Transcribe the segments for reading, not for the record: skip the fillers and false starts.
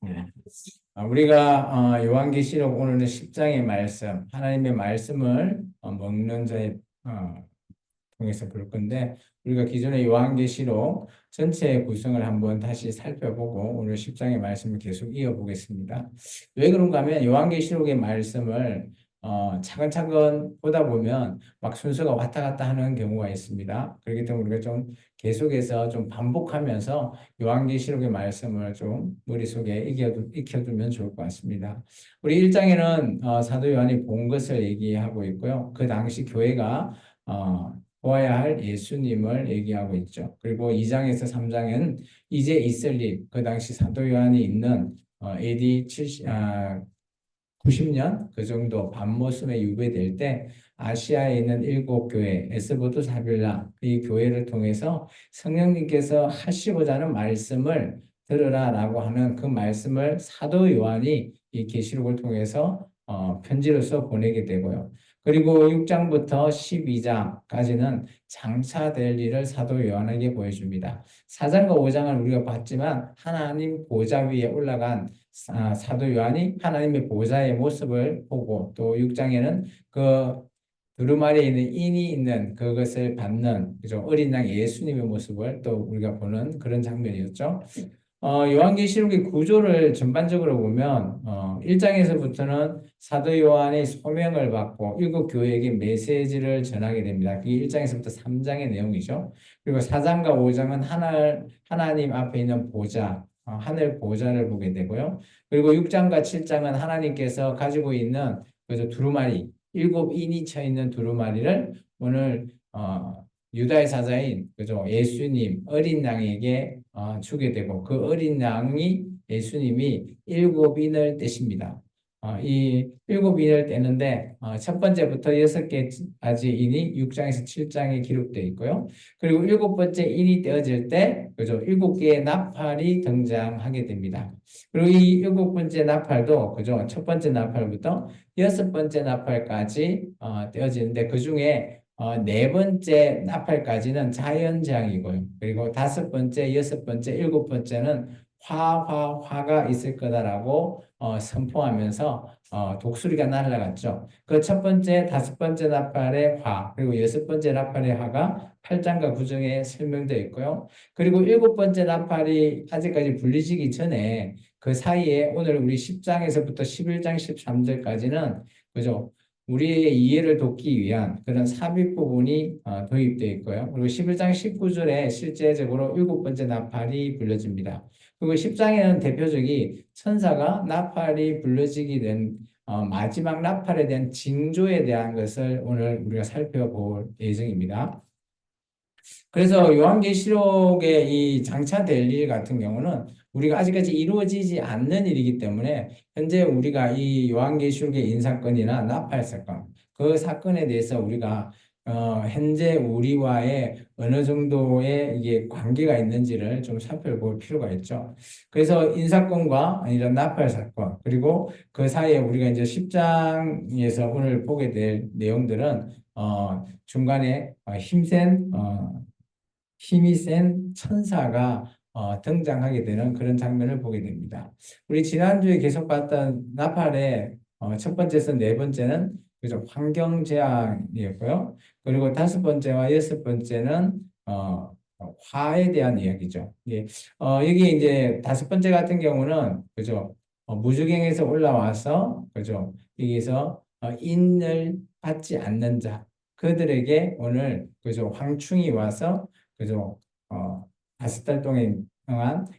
네. 우리가 요한계시록 오늘은 10장의 말씀, 하나님의 말씀을 먹는 자의 통해서 볼 건데 우리가 기존의 요한계시록 전체의 구성을 한번 다시 살펴보고 오늘 10장의 말씀을 계속 이어보겠습니다. 왜 그런가 하면 요한계시록의 말씀을 차근차근 보다 보면 막 순서가 왔다 갔다 하는 경우가 있습니다. 그렇기 때문에 우리가 좀 계속해서 좀 반복하면서 요한계시록의 말씀을 좀 머릿속에 익혀두면 좋을 것 같습니다. 우리 1장에는 사도 요한이 본 것을 얘기하고 있고요. 그 당시 교회가 보아야 할 예수님을 얘기하고 있죠. 그리고 2장에서 3장은 이제 있을 일, 그 당시 사도 요한이 있는 AD 90년 그 정도 밤모습에 유배될 때 아시아에 있는 일곱 교회 에스보드 사빌라 이 교회를 통해서 성령님께서 하시고자 하는 말씀을 들으라라고 하는 그 말씀을 사도 요한이 이 계시록을 통해서 편지로서 보내게 되고요. 그리고 6장부터 12장까지는 장차될 일을 사도 요한에게 보여줍니다. 4장과 5장은 우리가 봤지만 하나님 보좌 위에 올라간 사도 요한이 하나님의 보좌의 모습을 보고 또 6장에는 그 두루마리에 있는 인이 있는 그것을 받는 그죠 어린 양 예수님의 모습을 또 우리가 보는 그런 장면이었죠. 요한계시록의 구조를 전반적으로 보면 1장에서부터는 사도 요한이 소명을 받고 일곱 교회에게 메시지를 전하게 됩니다. 그게 1장에서부터 3장의 내용이죠. 그리고 4장과 5장은 하나님 앞에 있는 보좌, 하늘 보좌를 보게 되고요. 그리고 6장과 7장은 하나님께서 가지고 있는 그저 두루마리, 일곱 인이 쳐 있는 두루마리를 오늘 유다의 사자인 그죠 예수님 어린 양에게 주게 되고 그 어린 양이 예수님이 일곱 인을 떼십니다. 이 일곱 인을 떼는데 첫 번째부터 여섯 개까지 인이 6장에서 7장에 기록되어 있고요. 그리고 일곱 번째 인이 떼어질 때 그죠 일곱 개의 나팔이 등장하게 됩니다. 그리고 이 일곱 번째 나팔도 그죠 첫 번째 나팔부터 여섯 번째 나팔까지 떼어지는데 그 중에 네 번째 나팔까지는 자연재앙이고요. 그리고 다섯 번째, 여섯 번째, 일곱 번째는 화가 있을 거다라고 선포하면서 독수리가 날아갔죠. 그 첫 번째, 다섯 번째 나팔의 화, 그리고 여섯 번째 나팔의 화가 8장과 9장에 설명되어 있고요. 그리고 일곱 번째 나팔이 아직까지 불리지기 전에 그 사이에 오늘 우리 10장에서부터 11장, 13절까지는 그죠? 우리의 이해를 돕기 위한 그런 삽입 부분이 도입되어 있고요. 그리고 11장 19절에 실제적으로 일곱 번째 나팔이 불려집니다. 그리고 10장에는 대표적인 천사가 나팔이 불려지게 된 마지막 나팔에 대한 징조에 대한 것을 오늘 우리가 살펴볼 예정입니다. 그래서 요한계시록의 이 장차될 일 같은 경우는 우리가 아직까지 이루어지지 않는 일이기 때문에 현재 우리가 이 요한계시록의 인사건이나 나팔 사건 그 사건에 대해서 우리가 현재 우리와의 어느 정도의 이게 관계가 있는지를 좀 살펴볼 필요가 있죠. 그래서 인사건과 이런 나팔 사건 그리고 그 사이에 우리가 이제 10장에서 오늘 보게 될 내용들은 중간에 힘이 센 천사가 등장하게 되는 그런 장면을 보게 됩니다. 우리 지난주에 계속 봤던 나팔의 첫 번째에서 네 번째는 그죠 환경재앙이었고요. 그리고 다섯 번째와 여섯 번째는 화에 대한 이야기죠. 예. 여기 이제 다섯 번째 같은 경우는 그죠 무주경에서 올라와서 그죠 여기서 인을 받지 않는 자 그들에게 오늘 그죠 황충이 와서 그죠? 다섯 달 동안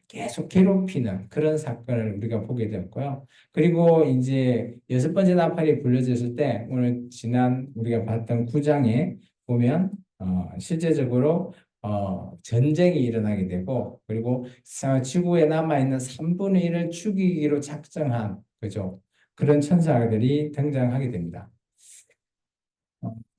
계속 괴롭히는 그런 사건을 우리가 보게 되었고요. 그리고 이제 여섯 번째 나팔이 불려졌을 때 오늘 지난 우리가 봤던 9장에 보면 실제적으로 전쟁이 일어나게 되고 그리고 지구에 남아있는 3분의 1을 죽이기로 작정한 그죠? 그런 천사들이 등장하게 됩니다.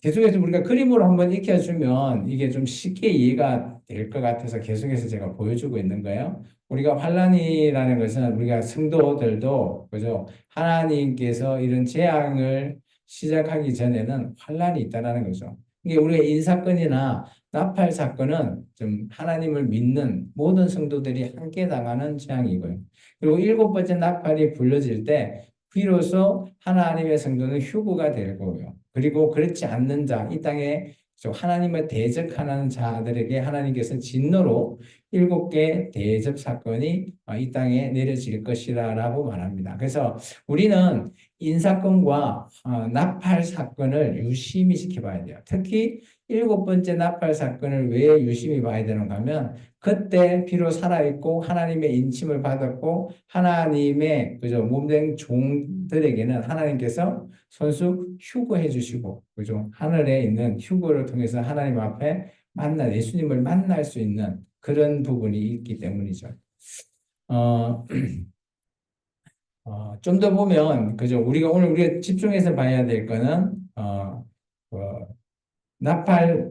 계속해서 우리가 그림으로 한번 익혀주면 이게 좀 쉽게 이해가 될 것 같아서 계속해서 제가 보여주고 있는 거예요. 우리가 환란이라는 것은 우리가 성도들도 그죠? 하나님께서 이런 재앙을 시작하기 전에는 환란이 있다라는 거죠. 이게 우리가 인사건이나 나팔 사건은 좀 하나님을 믿는 모든 성도들이 함께 당하는 재앙이고요. 그리고 일곱 번째 나팔이 불러질 때 비로소 하나님의 성도는 휴거가 될 거고요. 그리고 그렇지 않는 자, 이 땅에 하나님을 대적하는 자들에게 하나님께서 진노로 일곱 개 대접 사건이 이 땅에 내려질 것이라고 말합니다. 그래서 우리는 인사건과 나팔 사건을 유심히 지켜봐야 돼요. 특히 일곱 번째 나팔 사건을 왜 유심히 봐야 되는가 하면 그때 비로 살아있고 하나님의 인침을 받았고 하나님의 그죠 몸된 종들에게는 하나님께서 손수 휴거해 주시고 그죠 하늘에 있는 휴거를 통해서 하나님 앞에 예수님을 만날 수 있는 그런 부분이 있기 때문이죠. 어, 좀 더 보면 그죠 우리가 집중해서 봐야 될 거는 어,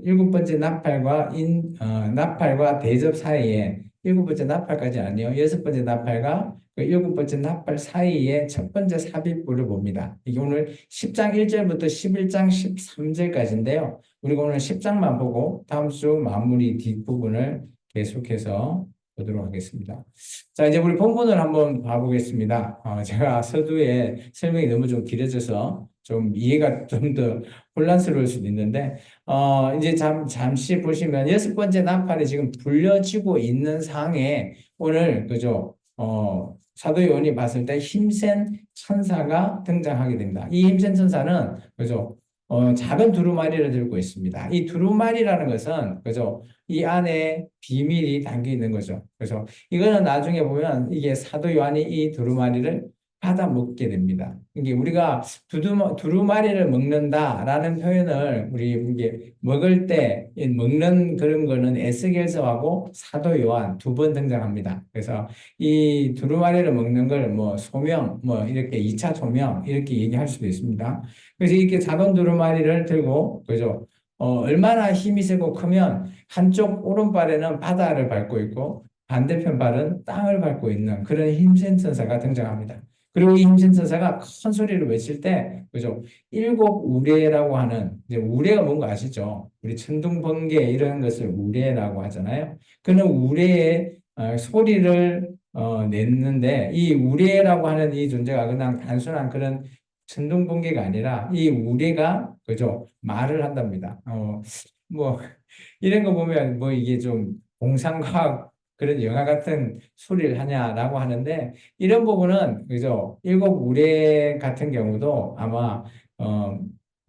일곱 번째 나팔과 대접 사이에, 일곱 번째 나팔까지 아니요. 여섯 번째 나팔과 그 일곱 번째 나팔 사이에 첫 번째 삽입부를 봅니다. 이게 오늘 10장 1절부터 11장 13절까지인데요. 우리가 오늘 10장만 보고 다음 주 마무리 뒷부분을 계속해서 보도록 하겠습니다. 자, 이제 우리 본문을 한번 봐보겠습니다. 제가 서두에 설명이 너무 좀 길어져서 좀 이해가 좀 더 혼란스러울 수도 있는데, 이제 잠시 보시면 여섯 번째 나팔이 지금 불려지고 있는 상황에 오늘, 그죠? 사도 요한이 봤을 때 힘센 천사가 등장하게 됩니다. 이 힘센 천사는, 그죠? 작은 두루마리를 들고 있습니다. 이 두루마리라는 것은, 그죠? 이 안에 비밀이 담겨 있는 거죠. 그래서 이거는 나중에 보면 이게 사도 요한이 이 두루마리를 받아 먹게 됩니다. 이게 우리가 두루마리를 먹는다라는 표현을 우리 이게 먹을 때 먹는 그런 거는 에스겔서하고 사도 요한 두 번 등장합니다. 그래서 이 두루마리를 먹는 걸 뭐 소명, 뭐 이렇게 2차 소명 이렇게 얘기할 수도 있습니다. 그래서 이렇게 작은 두루마리를 들고 그죠? 얼마나 힘이 세고 크면 한쪽 오른발에는 바다를 밟고 있고 반대편 발은 땅을 밟고 있는 그런 힘센 천사가 등장합니다. 그리고 이 힘센 천사가 큰 소리를 외칠 때, 그죠? 일곱 우레라고 하는, 이제 우레가 뭔가 아시죠? 우리 천둥, 번개 이런 것을 우레라고 하잖아요. 그는 우레의 소리를 냈는데, 이 우레라고 하는 이 존재가 그냥 단순한 그런 천둥, 번개가 아니라 이 우레가, 그죠? 말을 한답니다. 뭐, 이런 거 보면 뭐 이게 좀 공상과학 그런 영화 같은 소리를 하냐라고 하는데 이런 부분은 그죠 일곱 우레 같은 경우도 아마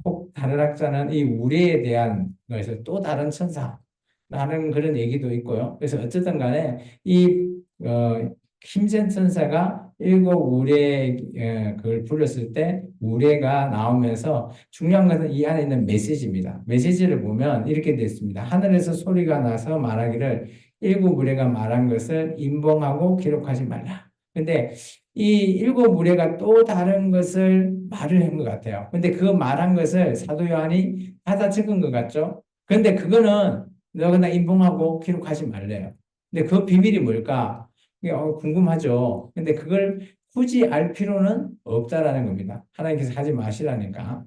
혹 다른 학자는 이 우레에 대한 것에서 또 다른 천사라는 그런 얘기도 있고요. 그래서 어쨌든 간에 이 힘센 천사가 일곱 우레 그걸 불렀을 때 우레가 나오면서 중요한 것은 이 안에 있는 메시지입니다. 메시지를 보면 이렇게 됐습니다. 하늘에서 소리가 나서 말하기를 일곱 우레가 말한 것을 인봉하고 기록하지 말라. 근데 이 일곱 우레가 또 다른 것을 말을 한 것 같아요. 근데 그 말한 것을 사도 요한이 받아 적은 것 같죠? 근데 그거는 너나 인봉하고 기록하지 말래요. 근데 그 비밀이 뭘까? 이게 궁금하죠. 근데 그걸 굳이 알 필요는 없다라는 겁니다. 하나님께서 하지 마시라니까.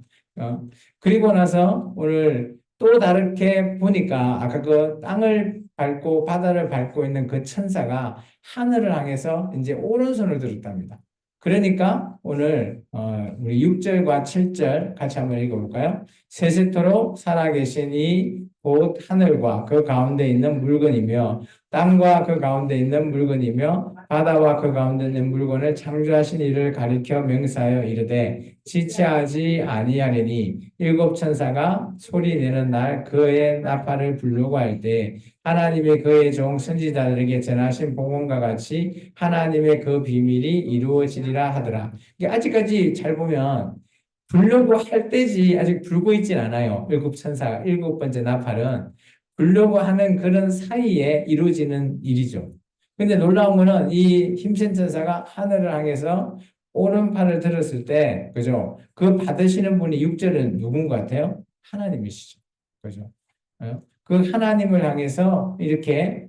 그리고 나서 오늘 또 다르게 보니까 아까 그 땅을 밟고 바다를 밟고 있는 그 천사가 하늘을 향해서 이제 오른손을 들었답니다. 그러니까 오늘 우리 6절과 7절 같이 한번 읽어볼까요? 세세토록 살아계신 이 곧 하늘과 그 가운데 있는 물건이며 땅과 그 가운데 있는 물건이며 바다와 그 가운데 있는 물건을 창조하신 이를 가리켜 명사하여 이르되 지체하지 아니하리니 일곱 천사가 소리 내는 날 그의 나팔을 부르고 할 때 하나님의 그의 종 선지자들에게 전하신 복음과 같이 하나님의 그 비밀이 이루어지리라 하더라. 이게 아직까지 잘 보면 불려고 할 때지 아직 불고 있진 않아요. 일곱 천사, 일곱 번째 나팔은 불려고 하는 그런 사이에 이루어지는 일이죠. 근데 놀라운 거는 이 힘센 천사가 하늘을 향해서 오른팔을 들었을 때, 그죠? 그 받으시는 분이 6절은 누군 것 같아요? 하나님이시죠. 그죠? 그 하나님을 향해서 이렇게,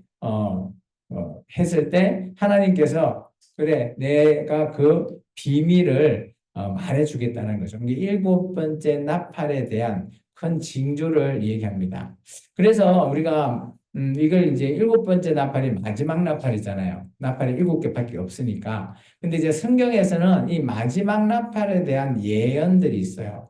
했을 때 하나님께서 그래, 내가 그 비밀을 말해주겠다는 거죠. 이게 일곱 번째 나팔에 대한 큰 징조를 얘기합니다. 그래서 우리가 이걸 이제 일곱 번째 나팔이 마지막 나팔이잖아요. 나팔이 일곱 개밖에 없으니까. 근데 이제 성경에서는 이 마지막 나팔에 대한 예언들이 있어요.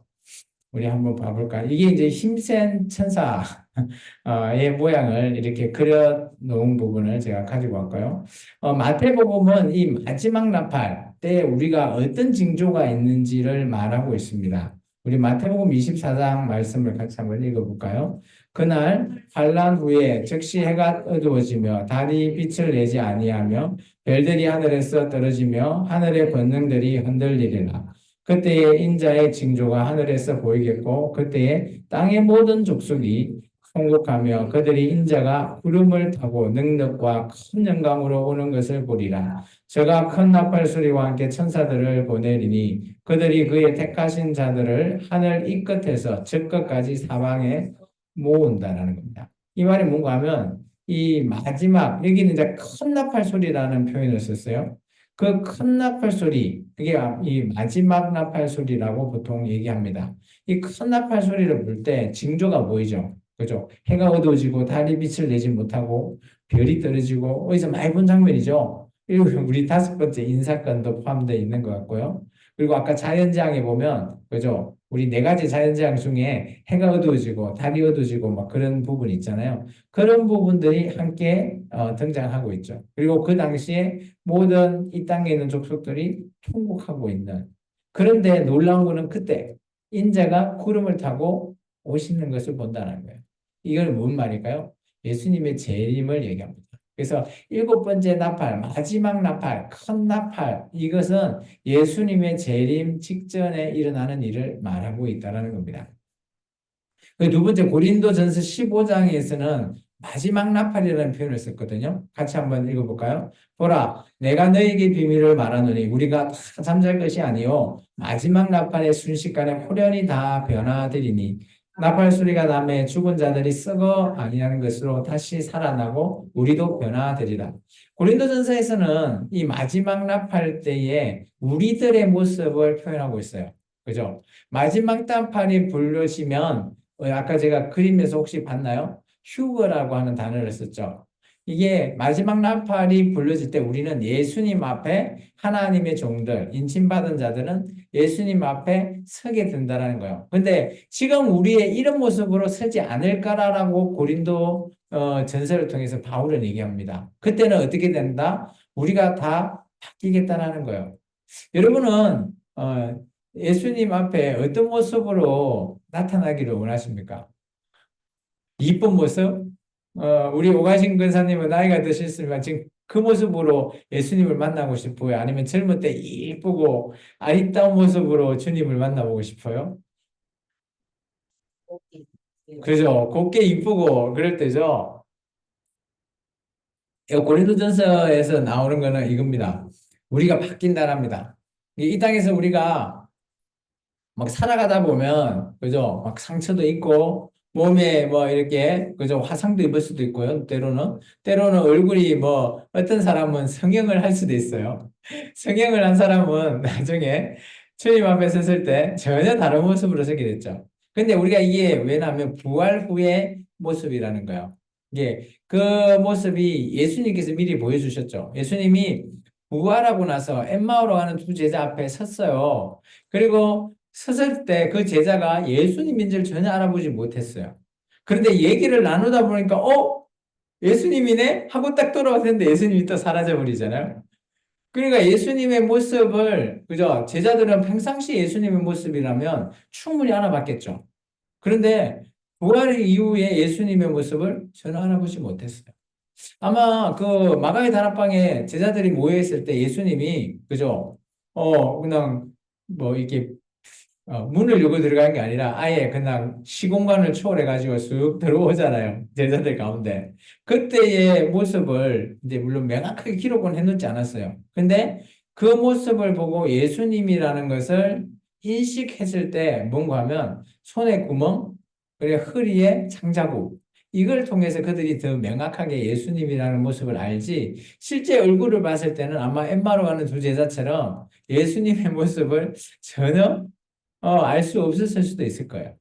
우리 한번 봐볼까? 이게 이제 힘센 천사의 모양을 이렇게 그려 놓은 부분을 제가 가지고 왔고요. 마태복음은 이 마지막 나팔 때 우리가 어떤 징조가 있는지를 말하고 있습니다. 우리 마태복음 24장 말씀을 같이 한번 읽어볼까요? 그날 환란 후에 즉시 해가 어두워지며 달이 빛을 내지 아니하며 별들이 하늘에서 떨어지며 하늘의 권능들이 흔들리리라. 그때에 인자의 징조가 하늘에서 보이겠고 그때에 땅의 모든 족속이 통곡하며 그들이 인자가 구름을 타고 능력과 큰 영광으로 오는 것을 보리라. 저가 큰 나팔 소리와 함께 천사들을 보내리니 그들이 그의 택하신 자들을 하늘 이 끝에서 저 끝까지 사방에 모은다라는 겁니다. 이 말이 뭔가 하면 이 마지막 여기는 이제 큰 나팔 소리라는 표현을 썼어요. 그 큰 나팔 소리, 그게 이 마지막 나팔 소리라고 보통 얘기합니다. 이 큰 나팔 소리를 볼 때 징조가 보이죠. 그죠? 해가 어두워지고 달이 빛을 내지 못하고 별이 떨어지고 어디서 많이 본 장면이죠. 그리고 우리 다섯 번째 인사건도 포함되어 있는 것 같고요. 그리고 아까 자연재앙에 보면 그죠? 우리 네 가지 자연재앙 중에 해가 어두워지고 달이 어두워지고 막 그런 부분이 있잖아요. 그런 부분들이 함께 등장하고 있죠. 그리고 그 당시에 모든 이 땅에 있는 족속들이 통곡하고 있는. 그런데 놀라운 거는 그때 인자가 구름을 타고 오시는 것을 본다는 거예요. 이걸 뭔 말일까요? 예수님의 재림을 얘기합니다. 그래서 일곱 번째 나팔, 마지막 나팔, 큰 나팔, 이것은 예수님의 재림 직전에 일어나는 일을 말하고 있다는 겁니다. 두 번째 고린도전서 15장에서는 마지막 나팔이라는 표현을 썼거든요. 같이 한번 읽어볼까요? 보라, 내가 너에게 비밀을 말하노니 우리가 다 잠잘 것이 아니요 마지막 나팔의 순식간에 호련히 다 변화되리니 나팔 소리가 나매 죽은 자들이 썩어 아니하는 것으로 다시 살아나고 우리도 변화되리라. 고린도전서에서는 이 마지막 나팔 때에 우리들의 모습을 표현하고 있어요. 그죠? 마지막 나팔이 불러지면 아까 제가 그림에서 혹시 봤나요? 휴거라고 하는 단어를 썼죠. 이게 마지막 나팔이 불러질 때 우리는 예수님 앞에 하나님의 종들, 인침받은 자들은 예수님 앞에 서게 된다는 거예요. 근데 지금 우리의 이런 모습으로 서지 않을까라고 고린도 전서를 통해서 바울은 얘기합니다. 그때는 어떻게 된다? 우리가 다 바뀌겠다라는 거예요. 여러분은 예수님 앞에 어떤 모습으로 나타나기를 원하십니까? 이쁜 모습? 우리 오가신 근사님은 나이가 드셨지만 지금 그 모습으로 예수님을 만나고 싶어요? 아니면 젊을 때 이쁘고 아리따운 모습으로 주님을 만나보고 싶어요? 그죠? 곱게 이쁘고 그럴 때죠? 고린도전서에서 나오는 거는 이겁니다. 우리가 바뀐다랍니다. 이 땅에서 우리가 막 살아가다 보면 그죠? 막 상처도 있고 몸에 뭐 이렇게 그죠? 화상도 입을 수도 있고요. 때로는 얼굴이 뭐 어떤 사람은 성형을 할 수도 있어요. 성형을 한 사람은 나중에 주님 앞에 섰을 때 전혀 다른 모습으로 서게 됐죠. 근데 우리가 이게 왜냐하면 부활 후의 모습이라는 거예요. 이게 그 모습이 예수님께서 미리 보여주셨죠. 예수님이 부활하고 나서 엠마오로 가는 두 제자 앞에 섰어요. 그리고 섰을 때 그 제자가 예수님인 줄 전혀 알아보지 못했어요. 그런데 얘기를 나누다 보니까, 예수님이네? 하고 딱 돌아왔는데 예수님이 또 사라져 버리잖아요. 그러니까 예수님의 모습을, 그죠? 제자들은 평상시 예수님의 모습이라면 충분히 알아봤겠죠. 그런데 부활 이후에 예수님의 모습을 전혀 알아보지 못했어요. 아마 그 마가의 다락방에 제자들이 모여있을 때 예수님이, 그죠? 그냥 뭐 이렇게 문을 열고 들어간 게 아니라 아예 그냥 시공간을 초월해가지고 쑥 들어오잖아요. 제자들 가운데. 그때의 모습을 이제 물론 명확하게 기록은 해놓지 않았어요. 근데 그 모습을 보고 예수님이라는 것을 인식했을 때 뭔가 하면 손에 구멍, 그리고 허리에 창자국. 이걸 통해서 그들이 더 명확하게 예수님이라는 모습을 알지 실제 얼굴을 봤을 때는 아마 엠마로 가는 두 제자처럼 예수님의 모습을 전혀 알 수 없었을 수도 있을 거예요.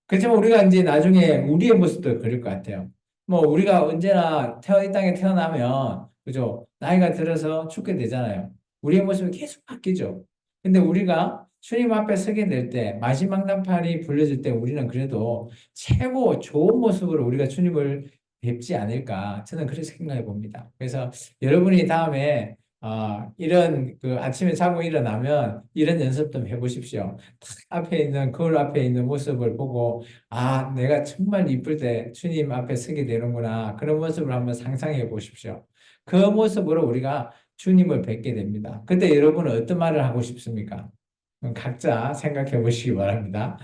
그렇지만 우리가 이제 나중에 우리의 모습도 그릴 것 같아요. 뭐 우리가 언제나 이 땅에 태어나면 그죠? 나이가 들어서 죽게 되잖아요. 우리의 모습이 계속 바뀌죠. 근데 우리가 주님 앞에 서게 될 때, 마지막 나팔이 불려질 때 우리는 그래도 최고 좋은 모습으로 우리가 주님을 뵙지 않을까 저는 그렇게 생각해 봅니다. 그래서 여러분이 다음에 이런 그 아침에 자고 일어나면 이런 연습 좀 해보십시오. 앞에 있는 거울 앞에 있는 모습을 보고 내가 정말 이쁠 때 주님 앞에 서게 되는구나. 그런 모습을 한번 상상해 보십시오. 그 모습으로 우리가 주님을 뵙게 됩니다. 그때 여러분은 어떤 말을 하고 싶습니까? 각자 생각해 보시기 바랍니다.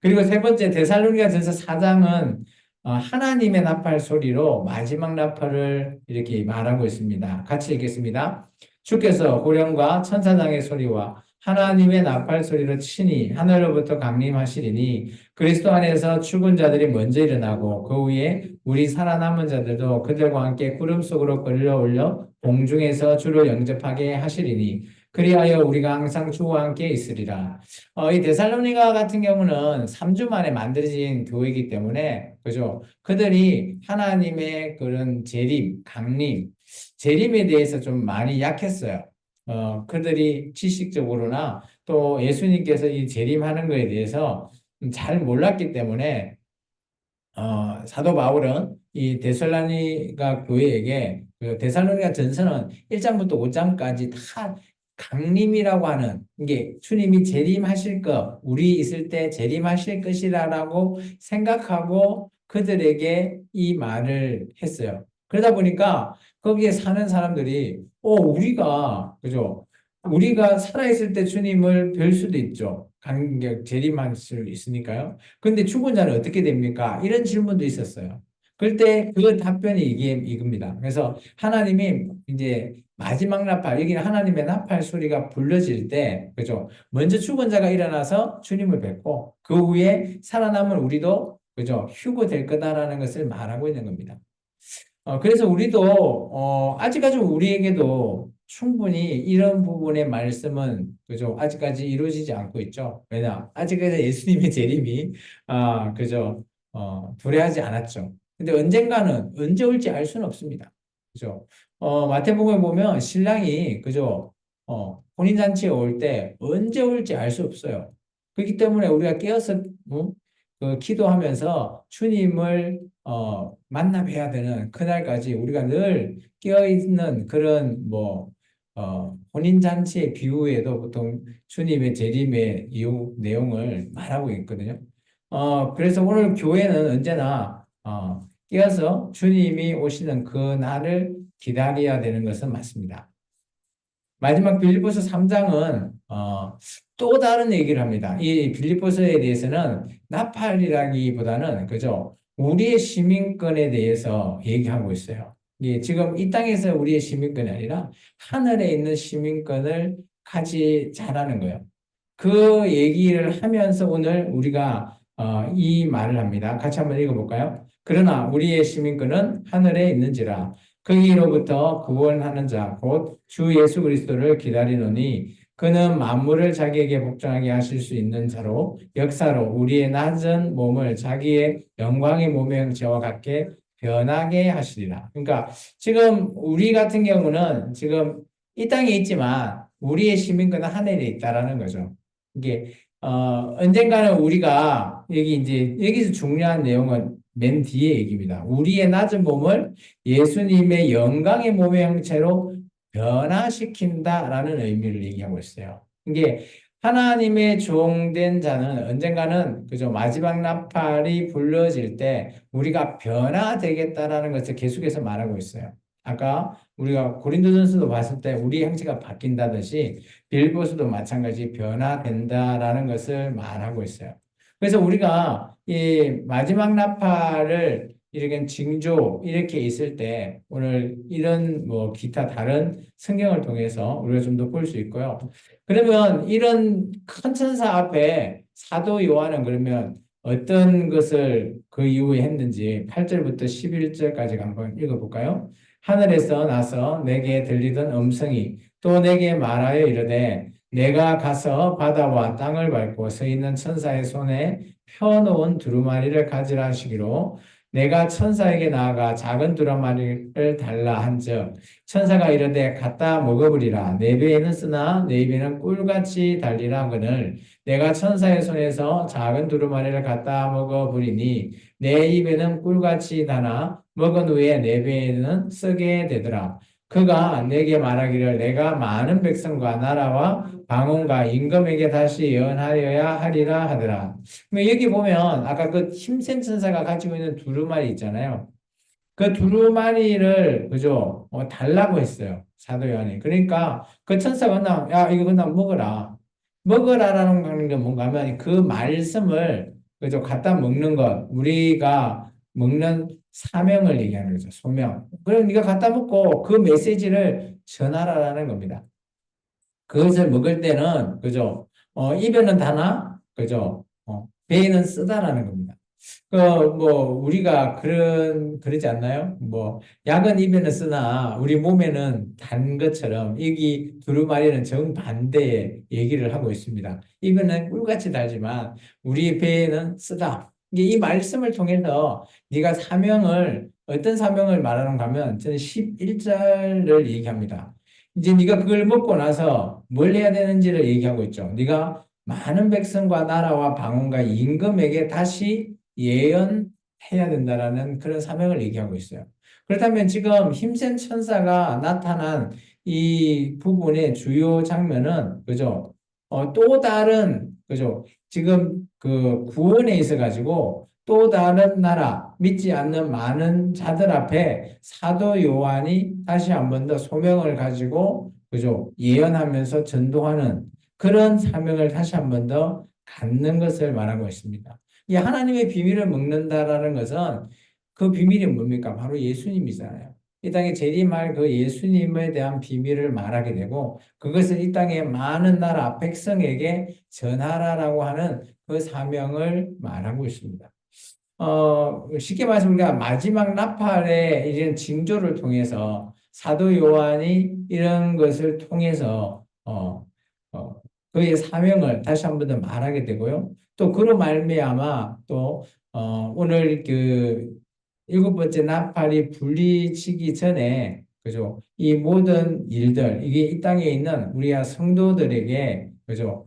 그리고 세 번째 데살로니가전서 4장은 하나님의 나팔 소리로 마지막 나팔을 이렇게 말하고 있습니다. 같이 읽겠습니다. 주께서 호령과 천사장의 소리와 하나님의 나팔 소리로 친히 하늘로부터 강림하시리니 그리스도 안에서 죽은 자들이 먼저 일어나고 그 후에 우리 살아남은 자들도 그들과 함께 구름 속으로 끌려올려 공중에서 주를 영접하게 하시리니 그리하여 우리가 항상 주와 함께 있으리라. 이 데살로니가 같은 경우는 3주 만에 만들어진 교회이기 때문에 그죠? 그들이 하나님의 그런 재림, 강림, 재림에 대해서 좀 많이 약했어요. 그들이 지식적으로나 또 예수님께서 이 재림하는 것에 대해서 잘 몰랐기 때문에 사도 바울은 이 데살로니가 교회에게 그 데살로니가 전서는 1장부터 5장까지 다 강림이라고 하는 이게 주님이 재림하실 것, 우리 있을 때 재림하실 것이라고 생각하고 그들에게 이 말을 했어요. 그러다 보니까 거기에 사는 사람들이 우리가 그죠? 우리가 살아있을 때 주님을 뵐 수도 있죠. 간격 재림할 수 있으니까요. 근데 죽은 자는 어떻게 됩니까? 이런 질문도 있었어요. 그럴 때 그 답변이 이겁니다. 그래서 하나님이 이제 마지막 나팔, 여기는 하나님의 나팔 소리가 불러질 때, 그죠? 먼저 죽은 자가 일어나서 주님을 뵙고, 그 후에 살아남은 우리도, 그죠? 휴거될 거다라는 것을 말하고 있는 겁니다. 그래서 우리도, 아직까지 우리에게도 충분히 이런 부분의 말씀은, 그죠? 아직까지 이루어지지 않고 있죠. 왜냐? 아직까지 예수님의 재림이, 그죠? 도래하지 않았죠. 근데 언젠가는, 언제 올지 알 수는 없습니다. 그죠? 마태복음에 보면 신랑이, 그죠? 혼인잔치에 올 때 언제 올지 알 수 없어요. 그렇기 때문에 우리가 깨어서, 그 기도하면서 주님을 만나 뵈야 되는 그날까지 우리가 늘 깨어있는 그런 혼인잔치의 비유에도 보통 주님의 재림의 이유 내용을 말하고 있거든요. 그래서 오늘 교회는 언제나 깨어서 주님이 오시는 그 날을 기다려야 되는 것은 맞습니다. 마지막 빌립보서 3장은 또 다른 얘기를 합니다. 이 빌립보서에 대해서는 나팔이라기보다는 그죠? 우리의 시민권에 대해서 얘기하고 있어요. 지금 이 땅에서 우리의 시민권이 아니라 하늘에 있는 시민권을 가지자라는 거예요. 그 얘기를 하면서 오늘 우리가 이 말을 합니다. 같이 한번 읽어볼까요? 그러나 우리의 시민권은 하늘에 있는지라 거기로부터 구원하는 자, 곧 주 예수 그리스도를 기다리노니 그는 만물을 자기에게 복종하게 하실 수 있는 자로 역사로 우리의 낮은 몸을 자기의 영광의 몸의 형체와 같게 변하게 하시리라. 그러니까 지금 우리 같은 경우는 지금 이 땅에 있지만 우리의 시민권은 하늘에 있다라는 거죠. 이게 언젠가는 우리가 여기 이제 여기서 중요한 내용은 맨 뒤에 얘기입니다. 우리의 낮은 몸을 예수님의 영광의 몸의 형체로 변화시킨다라는 의미를 얘기하고 있어요. 이게 하나님의 종된 자는 언젠가는 그죠 마지막 나팔이 불러질 때 우리가 변화되겠다라는 것을 계속해서 말하고 있어요. 아까 우리가 고린도전서도 봤을 때 우리 형체가 바뀐다듯이 빌보서도 마찬가지 변화된다라는 것을 말하고 있어요. 그래서 우리가 이 마지막 나팔을 이렇게 징조 이렇게 있을 때 오늘 이런 기타 다른 성경을 통해서 우리가 좀 더 볼 수 있고요. 그러면 이런 큰 천사 앞에 사도 요한은 그러면 어떤 것을 그 이후에 했는지 8절부터 11절까지 한번 읽어볼까요? 하늘에서 나서 내게 들리던 음성이 또 내게 말하여 이르되 내가 가서 바다와 땅을 밟고 서 있는 천사의 손에 펴놓은 두루마리를 가지라 하시기로 내가 천사에게 나아가 작은 두루마리를 달라 한즉 천사가 이르되 갖다 먹어버리라 내 배에는 쓰나 내 입에는 꿀같이 달리라 하거늘 내가 천사의 손에서 작은 두루마리를 갖다 먹어버리니 내 입에는 꿀같이 다나 먹은 후에 내 배에는 쓰게 되더라. 그가 내게 말하기를 내가 많은 백성과 나라와 방언과 임금에게 다시 예언하여야 하리라 하더라. 여기 보면 아까 그 힘센 천사가 가지고 있는 두루마리 있잖아요. 그 두루마리를 그죠? 달라고 했어요. 사도 요한이. 그러니까 그 천사가 야 이거 그냥 먹어라. 먹으라라는 게 뭔가 하면 그 말씀을 그죠? 갖다 먹는 것 우리가 먹는 사명을 얘기하는 거죠. 소명. 그럼 네가 갖다 먹고 그 메시지를 전하라라는 겁니다. 그것을 먹을 때는 그죠? 입에는 다나 그죠? 배에는 쓰다라는 겁니다. 우리가 그러지 않나요? 약은 입에는 쓰나, 우리 몸에는 단 것처럼, 여기 두루마리는 정반대의 얘기를 하고 있습니다. 입에는 꿀같이 달지만, 우리 배에는 쓰다. 이 말씀을 통해서 네가 어떤 사명을 말하는가 하면, 저는 11절을 얘기합니다. 이제 네가 그걸 먹고 나서 뭘 해야 되는지를 얘기하고 있죠. 네가 많은 백성과 나라와 방언과 임금에게 다시 예언해야 된다라는 그런 사명을 얘기하고 있어요. 그렇다면 지금 힘센 천사가 나타난 이 부분의 주요 장면은 그죠? 또 다른 그죠? 지금 그 구원에 있어 가지고 또 다른 나라 믿지 않는 많은 자들 앞에 사도 요한이 다시 한 번 더 소명을 가지고 그죠? 예언하면서 전도하는 그런 사명을 다시 한 번 더 갖는 것을 말하고 있습니다. 이 하나님의 비밀을 먹는다라는 것은 그 비밀이 뭡니까? 바로 예수님이잖아요. 이 땅에 재림할 그 예수님에 대한 비밀을 말하게 되고 그것을 이 땅의 많은 나라 백성에게 전하라라고 하는 그 사명을 말하고 있습니다. 쉽게 말해서 우리가 마지막 나팔의 이런 징조를 통해서 사도 요한이 이런 것을 통해서 그의 사명을 다시 한 번 더 말하게 되고요. 또 그로 말미암아 또 오늘 그 일곱 번째 나팔이 분리치기 전에 그죠? 이 모든 일들 이게 이 땅에 있는 우리가 성도들에게 그죠?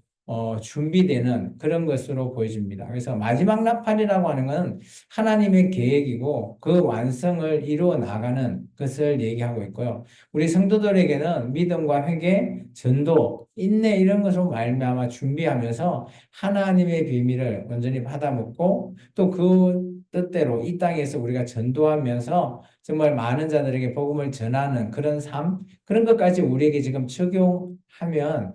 준비되는 그런 것으로 보여집니다. 그래서 마지막 나팔이라고 하는 것은 하나님의 계획이고 그 완성을 이루어 나가는 것을 얘기하고 있고요. 우리 성도들에게는 믿음과 회개, 전도, 인내 이런 것으로 말미암아 준비하면서 하나님의 비밀을 온전히 받아먹고 또 그 뜻대로 이 땅에서 우리가 전도하면서 정말 많은 자들에게 복음을 전하는 그런 삶, 그런 것까지 우리에게 지금 적용하면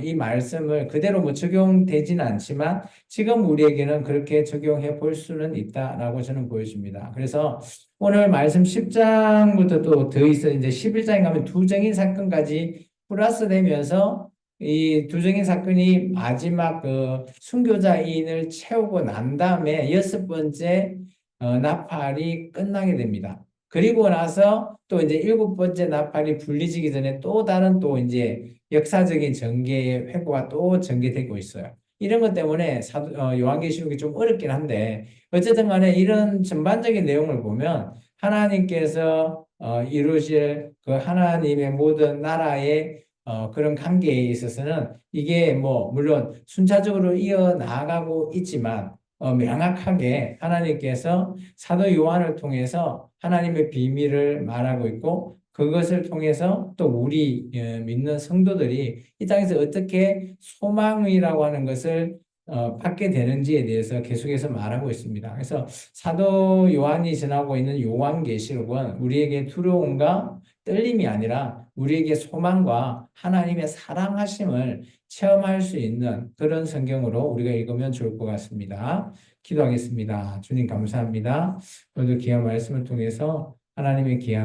이 말씀을 그대로 적용되지는 않지만 지금 우리에게는 그렇게 적용해 볼 수는 있다라고 저는 보여집니다. 그래서 오늘 말씀 10장부터 또 더 있어 이제 11장에 가면 두정인 사건까지 플러스 되면서 이 두정인 사건이 마지막 그 순교자인을 채우고 난 다음에 여섯 번째 나팔이 끝나게 됩니다. 그리고 나서 또 이제 일곱 번째 나팔이 분리지기 전에 또 다른 또 이제 역사적인 전개의 회고가 또 전개되고 있어요. 이런 것 때문에 요한계시록이 좀 어렵긴 한데 어쨌든 간에 이런 전반적인 내용을 보면 하나님께서 이루실 그 하나님의 모든 나라의 그런 관계에 있어서는 이게 물론 순차적으로 이어나가고 있지만 명확하게 하나님께서 사도 요한을 통해서 하나님의 비밀을 말하고 있고 그것을 통해서 또 우리 믿는 성도들이 이 땅에서 어떻게 소망이라고 하는 것을 받게 되는지에 대해서 계속해서 말하고 있습니다. 그래서 사도 요한이 전하고 있는 요한계시록은 우리에게 두려움과 떨림이 아니라 우리에게 소망과 하나님의 사랑하심을 체험할 수 있는 그런 성경으로 우리가 읽으면 좋을 것 같습니다. 기도하겠습니다. 주님 감사합니다. 오늘도 귀한 말씀을 통해서 하나님의 귀한